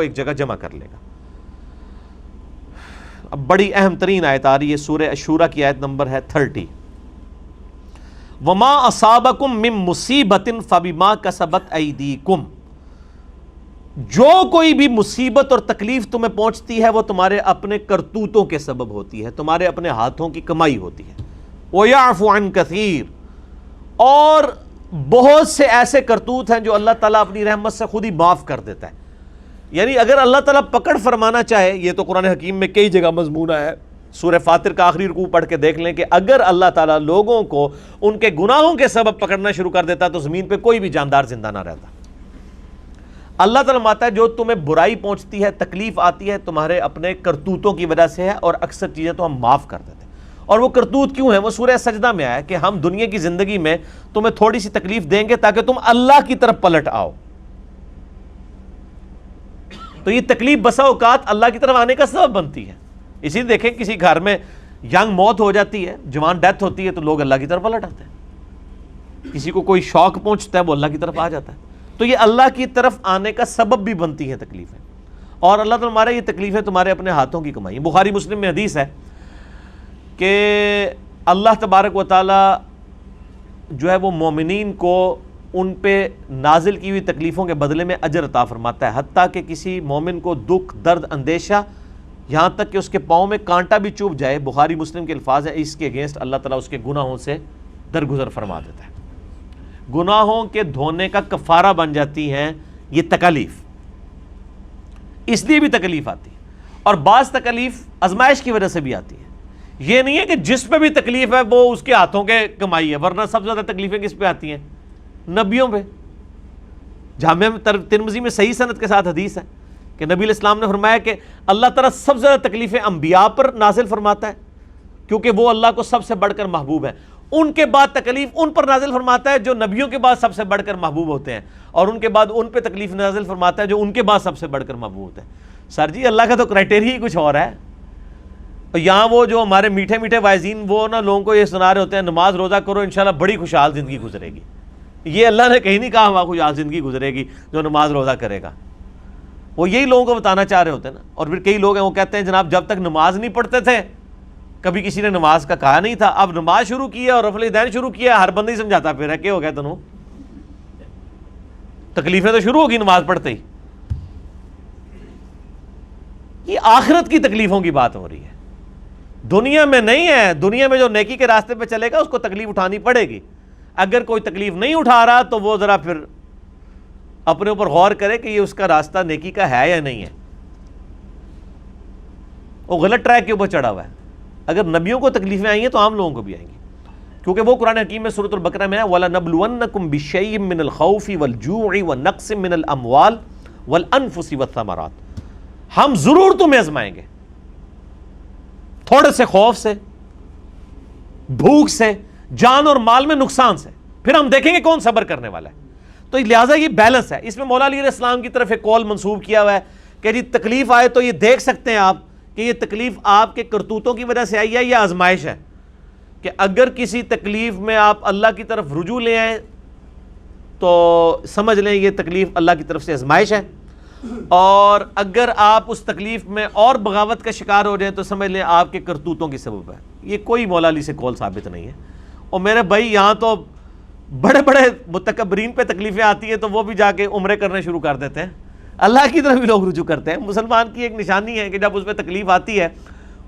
ایک جگہ جمع کر لے گا۔ اب بڑی اہم ترین آیت آ رہی ہے، سورہ الشورى کی آیت نمبر ہے 30۔ وَمَا أَصَابَكُم مِّن مُّصِيبَةٍ فَبِمَا كَسَبَتْ أَيْدِيكُمْ، جو کوئی بھی مصیبت اور تکلیف تمہیں پہنچتی ہے وہ تمہارے اپنے کرتوتوں کے سبب ہوتی ہے، تمہارے اپنے ہاتھوں کی کمائی ہوتی ہے۔ وَيَعْفُ عَن كَثِيرٍ، اور بہت سے ایسے کرتوت ہیں جو اللہ تعالیٰ اپنی رحمت سے خود ہی معاف کر دیتا ہے۔ یعنی اگر اللہ تعالیٰ پکڑ فرمانا چاہے، یہ تو قرآن حکیم میں کئی جگہ مضمون ہے، سورہ فاطر کا آخری رکوع پڑھ کے دیکھ لیں کہ اگر اللہ تعالیٰ لوگوں کو ان کے گناہوں کے سبب پکڑنا شروع کر دیتا تو زمین پہ کوئی بھی جاندار زندہ نہ رہتا۔ اللہ تعالیٰ ماتا ہے جو تمہیں برائی پہنچتی ہے، تکلیف آتی ہے، تمہارے اپنے کرتوتوں کی وجہ سے ہے، اور اکثر چیزیں تو ہم معاف کر دیتے ہیں۔ اور وہ کرتوت کیوں ہیں؟ وہ سورہ سجدہ میں آیا کہ ہم دنیا کی زندگی میں تمہیں تھوڑی سی تکلیف دیں گے تاکہ تم اللہ کی طرف پلٹ آؤ۔ تو یہ تکلیف بسا اوقات اللہ کی طرف آنے کا سبب بنتی ہے۔ اسی دیکھیں کسی گھر میں ینگ موت ہو جاتی ہے، جوان ڈیتھ ہوتی ہے، تو لوگ اللہ کی طرف پلٹ آتے ہیں۔ کسی کو کوئی شوق پہنچتا ہے وہ اللہ کی طرف آ جاتا ہے۔ تو یہ اللہ کی طرف آنے کا سبب بھی بنتی ہیں تکلیفیں، اور اللہ تعالیٰ ہمارے یہ تکلیفیں تمہارے اپنے ہاتھوں کی کمائی۔ بخاری مسلم میں حدیث ہے کہ اللہ تبارک و تعالیٰ جو ہے وہ مومنین کو ان پہ نازل کی ہوئی تکلیفوں کے بدلے میں اجر عطا فرماتا ہے، حتیٰ کہ کسی مومن کو دکھ، درد، اندیشہ، یہاں تک کہ اس کے پاؤں میں کانٹا بھی چوب جائے، بخاری مسلم کے الفاظ ہیں، اس کے اگینسٹ اللہ تعالیٰ اس کے گناہوں سے درگزر فرما دیتا ہے۔ گناہوں کے دھونے کا کفارہ بن جاتی ہیں یہ تکالیف، اس لیے بھی تکلیف آتی ہے، اور بعض تکلیف آزمائش کی وجہ سے بھی آتی ہے۔ یہ نہیں ہے کہ جس پہ بھی تکلیف ہے وہ اس کے ہاتھوں کے کمائی ہے، ورنہ سب سے زیادہ تکلیفیں کس پہ آتی ہیں؟ نبیوں پہ۔ جامعہ ترمذی میں صحیح سند کے ساتھ حدیث ہے کہ نبی علیہ السلام نے فرمایا کہ اللہ تعالیٰ سب سے زیادہ تکلیفیں انبیاء پر نازل فرماتا ہے کیونکہ وہ اللہ کو سب سے بڑھ کر محبوب ہیں، ان کے بعد تکلیف ان پر نازل فرماتا ہے جو نبیوں کے بعد سب سے بڑھ کر محبوب ہوتے ہیں، اور ان کے بعد ان پہ تکلیف نازل فرماتا ہے جو ان کے بعد سب سے بڑھ کر محبوب ہوتے ہیں۔ سر جی اللہ کا تو کرائٹیریا ہی کچھ اور ہے۔ یہاں وہ جو ہمارے میٹھے میٹھے وائزین وہ نا لوگوں کو یہ سنا رہے ہوتے ہیں نماز روزہ کرو انشاءاللہ بڑی خوشحال زندگی گزرے گی۔ یہ اللہ نے کہیں نہیں کہا ہماری خوشحال زندگی گزرے گی جو نماز روزہ کرے گا، وہ یہی لوگوں کو بتانا چاہ رہے ہوتے ہیں نا۔ اور پھر کئی لوگ ہیں وہ کہتے ہیں جناب جب تک نماز نہیں پڑھتے تھے کبھی کسی نے نماز کا کہا نہیں تھا، اب نماز شروع کی ہے اور رفع الیدین شروع کیا ہے، ہر بندہ ہی سمجھاتا پھر ہے کہ ہو گیا تنوں تکلیفیں تو شروع ہوگی نماز پڑھتے ہی۔ یہ آخرت کی تکلیفوں کی بات ہو رہی ہے، دنیا میں نہیں ہے۔ دنیا میں جو نیکی کے راستے پہ چلے گا اس کو تکلیف اٹھانی پڑے گی، اگر کوئی تکلیف نہیں اٹھا رہا تو وہ ذرا پھر اپنے اوپر غور کرے کہ یہ اس کا راستہ نیکی کا ہے یا نہیں ہے، وہ غلط ٹریک کے اوپر چڑھا ہوا ہے۔ اگر نبیوں کو تکلیفیں آئی ہیں تو عام لوگوں کو بھی آئیں گی، کیونکہ وہ قرآن حکیم میں سورۃ البقرہ میں ہے وَلَنَبْلُوَنَّكُمْ بِشَيْءٍ مِّنَ الْخَوْفِ وَالْجُوعِ وَنَقْصٍ مِّنَ الْأَمْوَالِ وَالْأَنفُسِ وَالثَّمَرَاتِ، ہم ضرور تمہیں آزمائیں گے، تھوڑے سے خوف سے، بھوک سے، جان اور مال میں نقصان سے، پھر ہم دیکھیں گے کون صبر کرنے والا ہے۔ تو لہٰذا یہ بیلنس ہے۔ اس میں مولا علی علیہ السلام کی طرف ایک قول منسوب کیا ہوا ہے کہ جی تکلیف آئے تو یہ دیکھ سکتے ہیں آپ کہ یہ تکلیف آپ کے کرتوتوں کی وجہ سے آئی ہے یا آزمائش ہے، کہ اگر کسی تکلیف میں آپ اللہ کی طرف رجوع لے آئیں تو سمجھ لیں یہ تکلیف اللہ کی طرف سے آزمائش ہے، اور اگر آپ اس تکلیف میں اور بغاوت کا شکار ہو جائیں تو سمجھ لیں آپ کے کرتوتوں کی سبب ہے۔ یہ کوئی مولا علی سے قول ثابت نہیں ہے۔ اور میرے بھائی یہاں تو بڑے بڑے متکبرین پہ تکلیفیں آتی ہیں تو وہ بھی جا کے عمرے کرنے شروع کر دیتے ہیں، اللہ کی طرف بھی لوگ رجوع کرتے ہیں۔ مسلمان کی ایک نشانی ہے کہ جب اس پہ تکلیف آتی ہے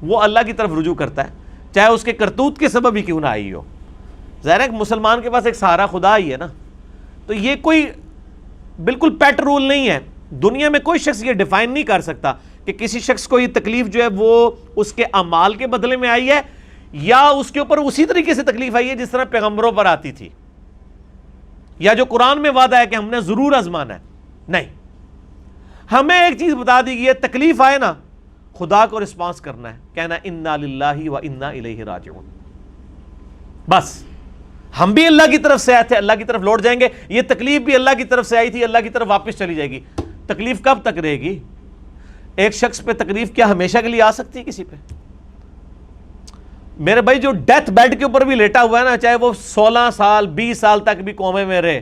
وہ اللہ کی طرف رجوع کرتا ہے، چاہے اس کے کرتوت کے سبب ہی کیوں نہ آئی ہو۔ ظاہر ہے کہ مسلمان کے پاس ایک سہارا خدا ہی ہے نا، تو یہ کوئی بالکل پیٹ رول نہیں ہے۔ دنیا میں کوئی شخص یہ ڈیفائن نہیں کر سکتا کہ کسی شخص کو یہ تکلیف جو ہے وہ اس کے اعمال کے بدلے میں آئی ہے یا اس کے اوپر اسی طریقے سے تکلیف آئی ہے جس طرح پیغمبروں پر آتی تھی، یا جو قرآن میں وعدہ ہے کہ ہم نے ضرور آزمانا ہے۔ نہیں، ہمیں ایک چیز بتا دی گئی ہے، تکلیف آئے نا خدا کو رسپانس کرنا ہے، کہنا انا للہ و انا الیہ راجعون، بس ہم بھی اللہ کی طرف سے آئے تھے، اللہ کی طرف لوٹ جائیں گے، یہ تکلیف بھی اللہ کی طرف سے آئی تھی، اللہ کی طرف واپس چلی جائے گی۔ تکلیف کب تک رہے گی؟ ایک شخص پہ تکلیف کیا ہمیشہ کے لیے آ سکتی ہے کسی پہ؟ میرے بھائی جو ڈیتھ بیڈ کے اوپر بھی لیٹا ہوا ہے نا، چاہے وہ 16 سال 20 سال تک بھی کومے میں رہے،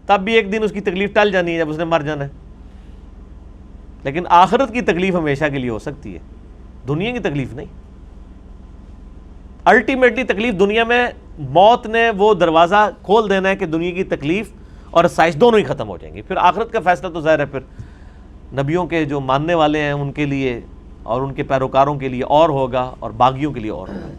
تب بھی ایک دن اس کی تکلیف ٹل جانی ہے جب اس نے مر جانا ہے۔ لیکن آخرت کی تکلیف ہمیشہ کے لیے ہو سکتی ہے، دنیا کی تکلیف نہیں۔ الٹیمیٹلی تکلیف دنیا میں موت نے وہ دروازہ کھول دینا ہے کہ دنیا کی تکلیف اور آسائش دونوں ہی ختم ہو جائیں گی۔ پھر آخرت کا فیصلہ تو ظاہر ہے پھر نبیوں کے جو ماننے والے ہیں ان کے لیے اور ان کے پیروکاروں کے لیے اور ہوگا، اور باغیوں کے لیے اور ہوگا۔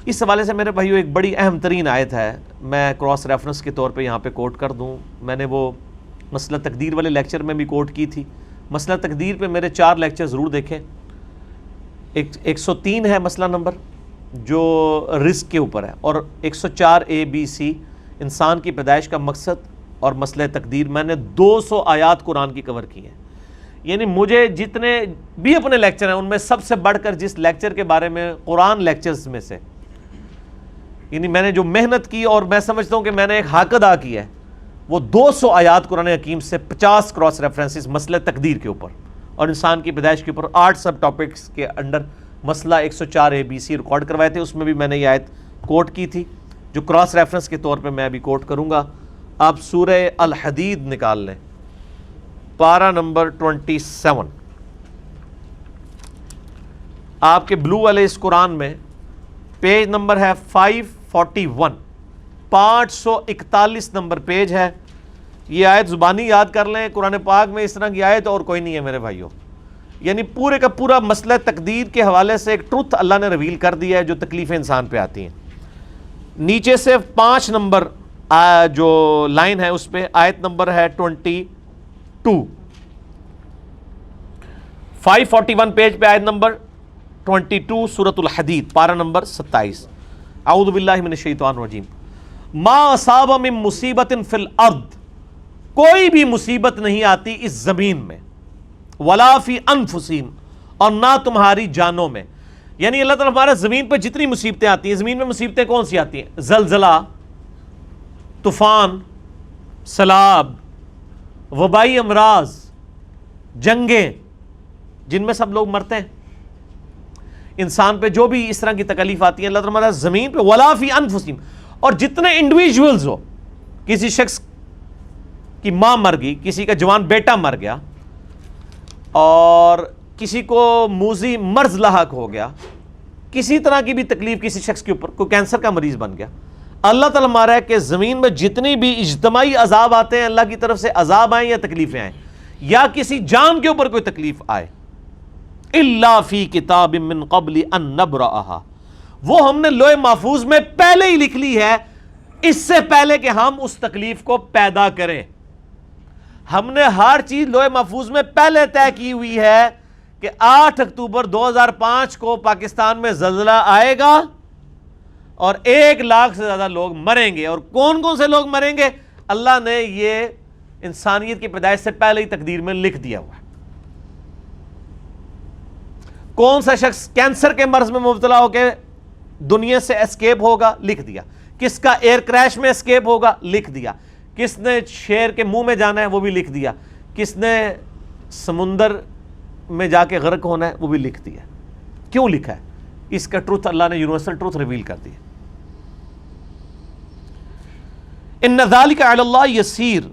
اس حوالے سے میرے بھائیو ایک بڑی اہم ترین آیت ہے، میں کراس ریفرنس کے طور پہ یہاں پہ کوٹ کر دوں۔ میں نے وہ مسئلہ تقدیر والے لیکچر میں بھی کوٹ کی تھی۔ مسئلہ تقدیر پہ میرے 4 لیکچر ضرور دیکھیں۔ 103 ہے مسئلہ نمبر جو رزق کے اوپر ہے، اور 104 ABC انسان کی پیدائش کا مقصد اور مسئلہ تقدیر۔ میں نے 200 آیات قرآن کی کور کی ہیں، یعنی مجھے جتنے بھی اپنے لیکچر ہیں ان میں سب سے بڑھ کر جس لیکچر کے بارے میں قرآن لیکچرز میں سے یعنی میں نے جو محنت کی اور میں سمجھتا ہوں کہ میں نے ایک حق ادا کیا ہے، وہ 200 آیات قرآن حکیم سے 50 کراس ریفرنسز مسئلہ تقدیر کے اوپر اور انسان کی پیدائش کے اوپر 8 سب ٹاپکس کے انڈر مسئلہ 104 ABC ریکارڈ کروائے تھے۔ اس میں بھی میں نے یہ آیت کوٹ کی تھی جو کراس ریفرنس کے طور پہ میں ابھی کوٹ کروں گا۔ آپ سورہ الحدید نکال لیں، پارہ نمبر 27، آپ کے بلو والے اس قرآن میں پیج نمبر ہے 541، 541 نمبر پیج ہے۔ یہ آیت زبانی یاد کر لیں، قرآن پاک میں اس طرح کی آیت اور کوئی نہیں ہے میرے بھائیوں۔ یعنی پورے کا پورا مسئلہ تقدیر کے حوالے سے ایک ٹروتھ اللہ نے ریویل کر دیا ہے جو تکلیفیں انسان پہ آتی ہیں۔ نیچے سے 5 نمبر جو لائن ہے اس پہ آیت نمبر ہے 22، 541 پیج پہ آیت نمبر 22 سورۃ الحدید، پارہ نمبر 27۔ اعوذ باللہ من الشیطان الرجیم۔ ما اصاب من مصیبت فی الارض، کوئی بھی مصیبت نہیں آتی اس زمین میں، ولا فی انفسہم، اور نہ تمہاری جانوں میں۔ یعنی اللہ تعالیٰ ہمارا زمین پہ جتنی مصیبتیں آتی ہیں، زمین میں مصیبتیں کون سی آتی ہیں؟ زلزلہ، طوفان، سیلاب، وبائی امراض، جنگیں جن میں سب لوگ مرتے ہیں۔ انسان پہ جو بھی اس طرح کی تکلیف آتی ہے اللہ تعالیٰ ہمارا زمین پہ، ولا فی انفسہم، اور جتنے انڈیویجولز ہو، کسی شخص کی ماں مر گئی، کسی کا جوان بیٹا مر گیا، اور کسی کو موذی مرض لاحق ہو گیا، کسی طرح کی بھی تکلیف کسی شخص کے اوپر، کوئی کینسر کا مریض بن گیا، اللہ تعالیٰ ہمارا ہے کہ زمین میں جتنی بھی اجتماعی عذاب آتے ہیں، اللہ کی طرف سے عذاب آئیں یا تکلیفیں آئیں یا کسی جان کے اوپر کوئی تکلیف آئے، الا فی کتاب من قبل ان نبرأہا، وہ ہم نے لوح محفوظ میں پہلے ہی لکھ لی ہے، اس سے پہلے کہ ہم اس تکلیف کو پیدا کریں۔ ہم نے ہر چیز لوح محفوظ میں پہلے طے کی ہوئی ہے کہ 8 اکتوبر 2005 کو پاکستان میں زلزلہ آئے گا اور 1 لاکھ سے زیادہ لوگ مریں گے۔ اور کون کون سے لوگ مریں گے؟ اللہ نے یہ انسانیت کی پیدائش سے پہلے ہی تقدیر میں لکھ دیا ہوا ہے۔ کون سا شخص کینسر کے مرض میں مبتلا ہو کے دنیا سے اسکیپ ہوگا، لکھ دیا۔ کس کا ایئر کریش میں اسکیپ ہوگا، لکھ دیا۔ کس نے شیر کے منہ میں جانا ہے وہ بھی لکھ دیا۔ کس نے سمندر میں جا کے غرق ہونا ہے وہ بھی لکھ دیا۔ کیوں لکھا ہے؟ اس کا ٹروتھ اللہ نے یونیورسل ٹروتھ ریویل کر دیا۔ ان ذالک علی اللہ یسیر،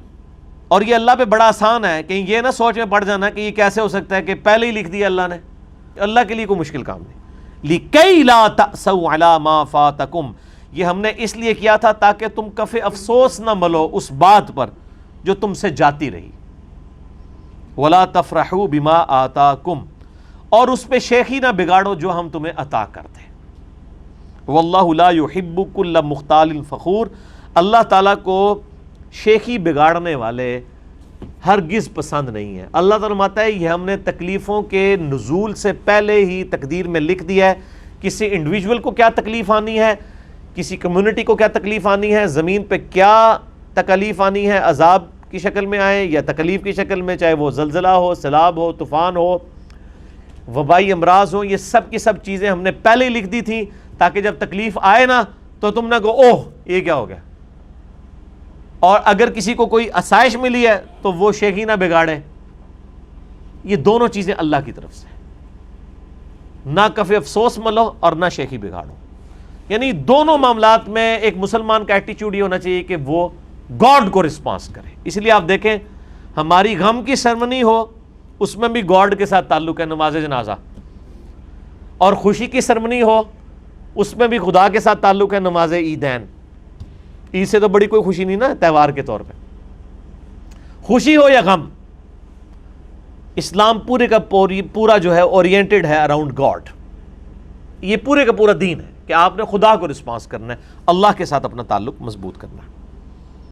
اور یہ اللہ پہ بڑا آسان ہے۔ کہیں یہ نہ سوچ میں پڑ جانا کہ یہ کیسے ہو سکتا ہے کہ پہلے ہی لکھ دیا اللہ نے۔ اللہ کے لیے کوئی مشکل کام نہیں۔ لِكَيْ لَا تَأْسَوْا عَلَى مَا فَاتَكُمْ، یہ ہم نے اس لیے کیا تھا تاکہ تم کف افسوس نہ ملو اس بات پر جو تم سے جاتی رہی۔ وَلَا تَفْرَحُوا بِمَا آتَاكُمْ، اور اس پہ شیخی نہ بگاڑو جو ہم تمہیں عطا کرتے۔ وَاللَّهُ لَا يُحِبُّ كُلَّ مُخْتَالٍ فَخُورٍ، اللہ تعالیٰ کو شیخی بگاڑنے والے ہرگز پسند نہیں ہے۔ اللہ تعالیٰ فرماتا ہے یہ ہم نے تکلیفوں کے نزول سے پہلے ہی تقدیر میں لکھ دیا ہے، کسی انڈیویجول کو کیا تکلیف آنی ہے، کسی کمیونٹی کو کیا تکلیف آنی ہے، زمین پہ کیا تکلیف آنی ہے، عذاب کی شکل میں آئے یا تکلیف کی شکل میں، چاہے وہ زلزلہ ہو، سیلاب ہو، طوفان ہو، وبائی امراض ہو، یہ سب کی سب چیزیں ہم نے پہلے ہی لکھ دی تھیں تاکہ جب تکلیف آئے نا تو تم نہ کہو اوہ یہ کیا ہو گیا۔ اور اگر کسی کو کوئی آسائش ملی ہے تو وہ شیخی نہ بگاڑے۔ یہ دونوں چیزیں اللہ کی طرف سے، نہ کف افسوس ملو اور نہ شیخی بگاڑو۔ یعنی دونوں معاملات میں ایک مسلمان کا ایٹیچیوڈ یہ ہونا چاہیے کہ وہ گاڈ کو رسپانس کرے۔ اس لیے آپ دیکھیں ہماری غم کی سرمنی ہو اس میں بھی گاڈ کے ساتھ تعلق ہے، نماز جنازہ. اور خوشی کی سرمنی ہو اس میں بھی خدا کے ساتھ تعلق ہے، نماز عیدین. عید سے تو بڑی کوئی خوشی نہیں نا تہوار کے طور پہ. خوشی ہو یا غم، اسلام پورے کا پورا جو ہے اورینٹڈ ہے اراؤنڈ گاڈ. یہ پورے کا پورا دین ہے کہ آپ نے خدا کو رسپانس کرنا ہے، اللہ کے ساتھ اپنا تعلق مضبوط کرنا ہے.